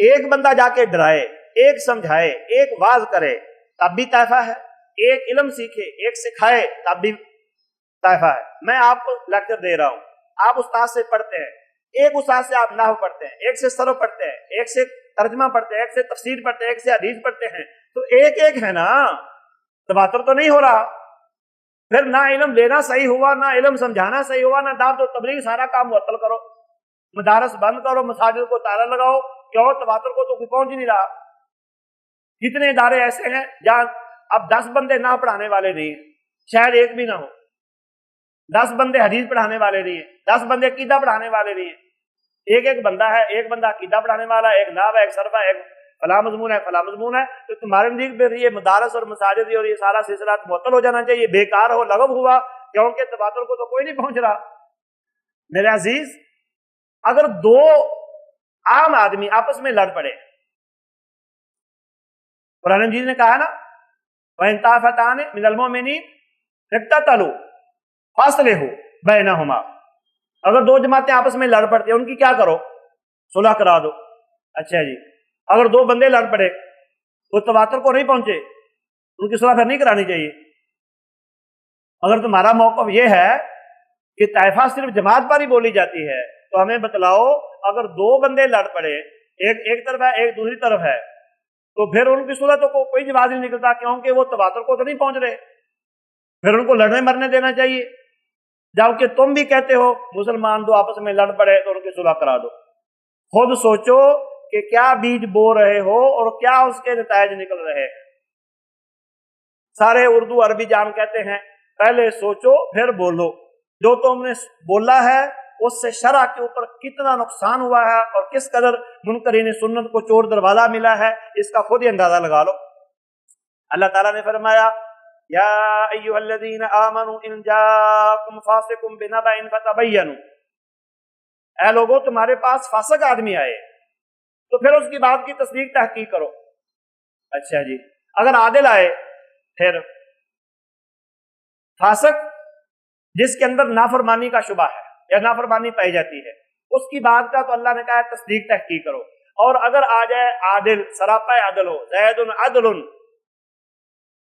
ایک بندہ جا کے ڈرائے، ایک سمجھائے، ایک واعظ کرے تب بھی طائفہ ہے، ایک علم سیکھے، ایک سکھائے تب بھی طائفہ ہے۔ میں آپ کو لیکچر دے رہا ہوں، آپ استاد سے پڑھتے ہیں، ایک استاد سے آپ نحو پڑھتے ہیں، ایک سے صرف پڑھتے ہیں، ایک سے ترجمہ پڑھتے ہیں، ایک سے تفسیر پڑھتے ہیں، ایک سے حدیث پڑھتے ہیں، تو ایک ایک ہے نا، تواتر تو نہیں ہو رہا۔ پھر نہ علم لینا صحیح ہوا، نہ علم سمجھانا صحیح ہوا، نہ دعوت و تبلیغ، سارا کام معطل کرو، مدارس بند کرو، مساجد کو تالا لگاؤ، کیوں؟ تواتر کو تو کوئی پہنچ ہی نہیں رہا۔ کتنے ادارے ایسے ہیں جہاں اب 10 بندے نہ پڑھانے والے نہیں ہیں، شاید ایک بھی نہ ہو، 10 بندے حدیث پڑھانے والے نہیں ہیں، 10 بندے عقیدہ پڑھانے والے نہیں ہیں، ایک بندہ ہے، ایک بندہ عقیدہ پڑھانے والا ہے، ایک نحو ہے، ایک صرف ہے، ایک فلاں مضمون ہے، فلاں مضمون ہے۔ تو تمہارے نزدیک پھر یہ مدارس اور مساجد اور یہ سارا سلسلہ معطل ہو جانا چاہیے، بیکار ہو، لغو ہوا، کیونکہ تواتر کو تو کوئی نہیں پہنچ رہا۔ میرے عزیز، اگر دو عام آدمی آپس میں لڑ پڑے، قرآن مجید نے کہا نا وَإِن طَائِفَتَانِ مِنَ الْمُؤْمِنِينَ اقْتَتَلُوا فَأَصْلِحُوا بَيْنَهُمَا، اگر دو جماعتیں آپس میں لڑ پڑتی ہیں ان کی کیا کرو؟ صلح کرا دو۔ اچھا جی، اگر دو بندے لڑ پڑے وہ تواتر کو نہیں پہنچے، ان کی صلح پھر نہیں کرانی چاہیے۔ اگر تمہارا موقف یہ ہے کہ طائفہ صرف جماعت پر ہی بولی جاتی ہے تو ہمیں بتلاؤ، اگر دو بندے لڑ پڑے، ایک طرف ہے ایک دوسری طرف ہے، تو پھر ان کی صلح تو کوئی جواز نہیں نکلتا، کیونکہ وہ تواتر کو تو نہیں پہنچ رہے، پھر ان کو لڑنے مرنے دینا چاہیے۔ جبکہ تم بھی کہتے ہو مسلمان دو آپس میں لڑ پڑے تو ان کی صلح کرا دو۔ خود سوچو کہ کیا بیج بو رہے ہو اور کیا اس کے نتائج نکل رہے ہیں۔ سارے اردو عربی جان کہتے ہیں پہلے سوچو پھر بولو، جو تم نے بولا ہے اس سے شرع کے اوپر کتنا نقصان ہوا ہے اور کس قدر منکرین سنت کو چور دروازہ ملا ہے، اس کا خود ہی اندازہ لگا لو۔ اللہ تعالیٰ نے فرمایا یا ایھا الذین آمنوا ان جاءکم فاسق بنبأ فتبینوا، اے لوگوں تمہارے پاس فاسق آدمی آئے تو پھر اس کی بات کی تصدیق تحقیق کرو۔ اچھا جی، اگر عادل آئے، پھر فاسق جس کے اندر نافرمانی کا شبہ ہے یا نافرمانی پائی جاتی ہے، اس کی بات کا تو اللہ نے کہا ہے تصدیق تحقیق کرو۔ اور اگر آ جائے عادل، سراپا عدل ہو، زید عدل،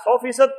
100%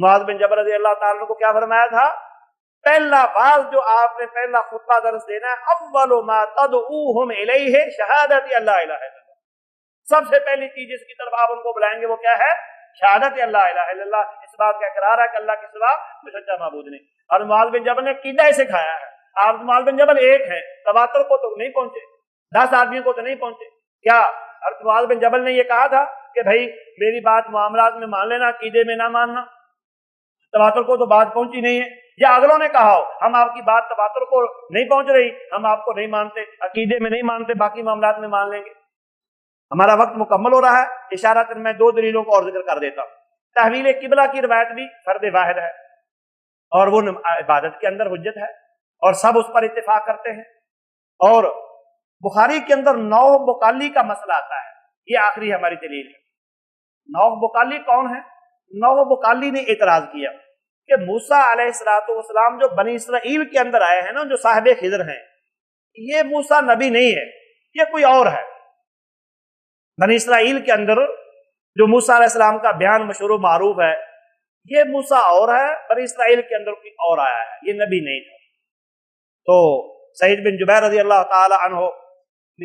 معاذ بن جبل رضی اللہ تعالیٰ عنہ کو کیا فرمایا تھا؟ پہلا باز جو آپ نے پہلا خطبہ درس دینا ہے، اول ما تدعوہم الیہ شہادت اللہ الہ الا اللہ، سب سے پہلی چیز جس کی طرف آپ ان کو بلائیں گے وہ کیا ہے؟ شہادت اللہ الہ الا اللہ، اس بات کا اقرار ہے کہ اللہ کے سوا کوئی سچا معبود نہیں۔ اور معاذ بن جبل نے عقیدہ اسے کھایا ہے۔ آپ معاذ بن جبل ایک ہے، تواتر کو تو نہیں پہنچے، 10 آدمیوں کو تو نہیں پہنچے۔ کیا حضرت معاذ بن جبل نے یہ کہا تھا کہ بھائی میری بات معاملات میں مان لینا، عقیدے میں نہ ماننا؟ تواتر کو تو بات پہنچی نہیں ہے۔ یا اگلوں نے کہا ہو ہم آپ کی بات تواتر کو نہیں پہنچ رہی، ہم آپ کو نہیں مانتے، عقیدے میں نہیں مانتے، باقی معاملات میں مان لیں گے۔ ہمارا وقت مکمل ہو رہا ہے، اشارۃ میں 2 دلیلوں کو اور ذکر کر دیتا ہوں۔ تحویل قبلہ کی روایت بھی فرد واحد ہے اور وہ عبادت کے اندر حجت ہے اور سب اس پر اتفاق کرتے ہیں۔ اور بخاری کے اندر نوح بقالی کا مسئلہ آتا ہے، یہ آخری ہماری دلیل ہے۔ نوح بقالی کون ہے؟ نوح بقالی نے اعتراض کیا کہ موسیٰ علیہ السلام جو بنی اسرائیل کے اندر آئے ہیں نا، جو صاحب خضر ہیں، یہ موسیٰ نبی نہیں ہے، یہ کوئی اور ہے۔ بنی اسرائیل کے اندر جو موسیٰ علیہ السلام کا بیان مشہور و معروف ہے، یہ موسیٰ اور ہے، بنی اسرائیل کے اندر کوئی اور آیا ہے، یہ نبی نہیں تھا۔ تو سعید بن جبیر رضی اللہ تعالی عنہ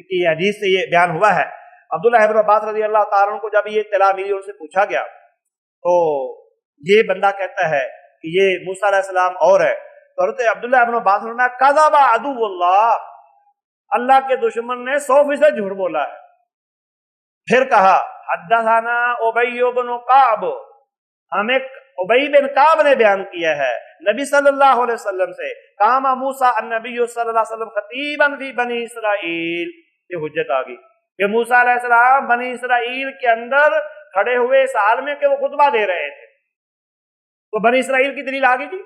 کی حدیث سے یہ بیان ہوا ہے۔ عبداللہ ابن عباس رضی اللہ تعالیٰ عنہ کو جب یہ اطلاع ملی، ان سے پوچھا گیا تو یہ بندہ کہتا ہے کہ یہ موسیٰ علیہ السلام اور ہے، تو حضرت عبداللہ ابن عباس نے فرمایا کذب عدو اللہ، اللہ کے دشمن نے 100% جھوٹ بولا ہے۔ پھر کہا حدثنا ابی بن کعب، ہمیں ابی بن کعب نے بیان کیا ہے نبی صلی اللہ علیہ وسلم سے، قام موسیٰ النبی صلی اللہ علیہ وسلم خطیبا فی بنی اسرائیل، یہ حجت آ گئی کہ موسیٰ علیہ السلام بنی اسرائیل کے اندر کھڑے ہوئے اس حال میں کہ وہ خطبہ دے رہے تھے۔ تو بنی اسرائیل کی دلیل آ گئی تھی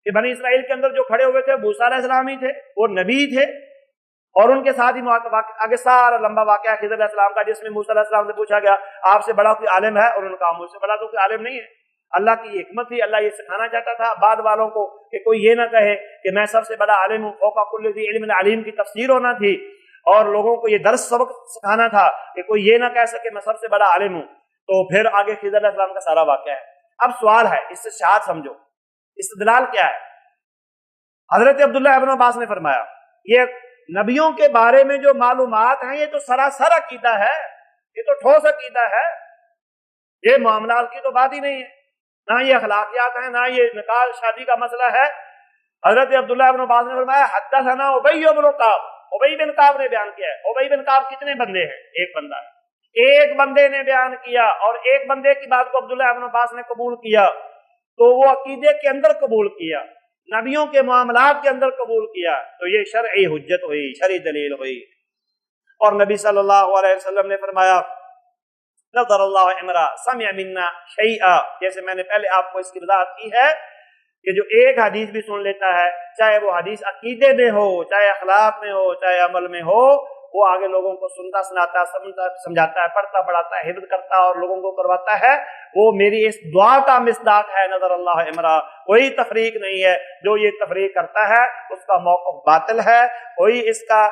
کہ بنی اسرائیل کے اندر جو کھڑے ہوئے تھے موسیٰ علیہ السلام ہی تھے، وہ نبی تھے، اور ان کے ساتھ ہی آگے سارا لمبا واقعہ خضر علیہ السلام کا، جس میں موسیٰ علیہ السلام سے پوچھا گیا آپ سے بڑا کوئی عالم ہے، اور انہوں نے کہا مجھ سے بڑا تو کوئی عالم نہیں ہے۔ اللہ کی یہ حکمت تھی، اللہ یہ سکھانا چاہتا تھا بعد والوں کو کہ کوئی یہ نہ کہے کہ میں سب سے بڑا عالم ہوں، فوق کل ذی علم علیم کی تفسیر ہونا تھی، اور لوگوں کو یہ درس سبق سکھانا تھا کہ کوئی یہ نہ کہہ سکے میں سب سے بڑا عالم ہوں۔ تو پھر آگے خضر علیہ السلام کا سارا واقعہ ہے۔ اب سوال ہے، اس سے شاہد سمجھو، استدلال کیا ہے؟ حضرت عبداللہ ابن عباس نے فرمایا یہ نبیوں کے بارے میں جو معلومات ہیں یہ تو سراسر عقیدہ ہے، یہ تو ٹھوس عقیدہ ہے، یہ معاملات کی تو بات ہی نہیں ہے، نہ یہ اخلاقیات ہیں، نہ یہ نکاح شادی کا مسئلہ ہے۔ حضرت عبداللہ ابن عباس نے فرمایا حدثنا ابی بن کعب، ابی بن کعب نے بیان کیا ہے۔ ابی بن کعب کتنے بندے ہیں؟ ایک بندہ ہے، ایک بندے نے بیان کیا، اور ایک بندے کی بات کو عبداللہ ابن عباس نے قبول کیا، تو وہ عقیدے کے اندر قبول کیا، نبیوں کے معاملات کے اندر قبول کیا، تو یہ شرعی حجت ہوئی، شرعی دلیل ہوئی۔ اور نبی صلی اللہ علیہ وسلم نے فرمایا نظر اللہ امرا سمع منا شیئا، جیسے میں نے پہلے آپ کو اس کی وضاحت کی ہے کہ جو ایک حدیث بھی سن لیتا ہے، چاہے وہ حدیث عقیدے میں ہو، چاہے اخلاق میں ہو، چاہے عمل میں ہو، وہ آگے لوگوں کو سنتا سناتا سمجھاتا ہے، پڑھتا پڑھاتا ہے، حفظ کرتا اور لوگوں کو کرواتا ہے، وہ میری اس دعا کا مصداق ہے نظر اللہ امرا۔ کوئی تفریق نہیں ہے، جو یہ تفریق کرتا ہے اس کا موقف باطل ہے، کوئی اس کا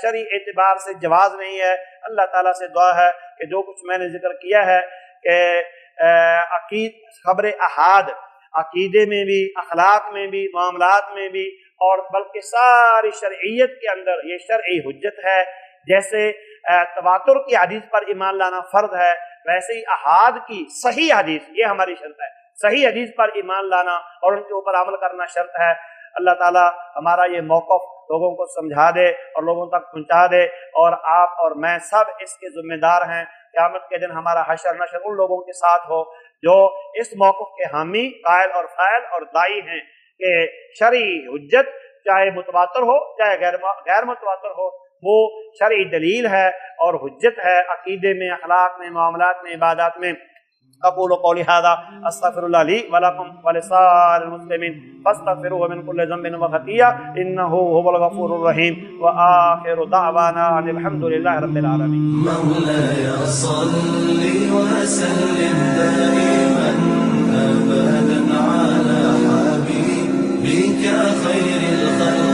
شرعی اعتبار سے جواز نہیں ہے۔ اللہ تعالیٰ سے دعا ہے کہ جو کچھ میں نے ذکر کیا ہے کہ خبر احاد عقیدے میں بھی، اخلاق میں بھی، معاملات میں بھی، اور بلکہ ساری شرعیت کے اندر یہ شرعی حجت ہے۔ جیسے تواتر کی حدیث پر ایمان لانا فرض ہے، ویسے ہی احاد کی صحیح حدیث، یہ ہماری شرط ہے، صحیح حدیث پر ایمان لانا اور ان کے اوپر عمل کرنا شرط ہے۔ اللہ تعالیٰ ہمارا یہ موقف لوگوں کو سمجھا دے اور لوگوں تک پہنچا دے، اور آپ اور میں سب اس کے ذمہ دار ہیں۔ قیامت کے دن ہمارا حشر نشر ان لوگوں کے ساتھ ہو جو اس موقف کے حامی، قائل اور فاعل اور داعی ہیں کہ شرعی حجت چاہے متواتر ہو چاہے غیر متواتر ہو، وہ شرعی دلیل ہے اور حجت ہے عقیدے میں، اخلاق میں، معاملات میں، عبادات میں۔ اقول قولی هذا استغفر الله لي ولكم ولسائر المسلمين فاستغفروه من كل ذنب وخطيئة انه هو الغفور الرحيم واخر دعوانا ان الحمد لله رب العالمين۔ مولاي صل وسلم دائما ابدا على حبيبك خير الخلق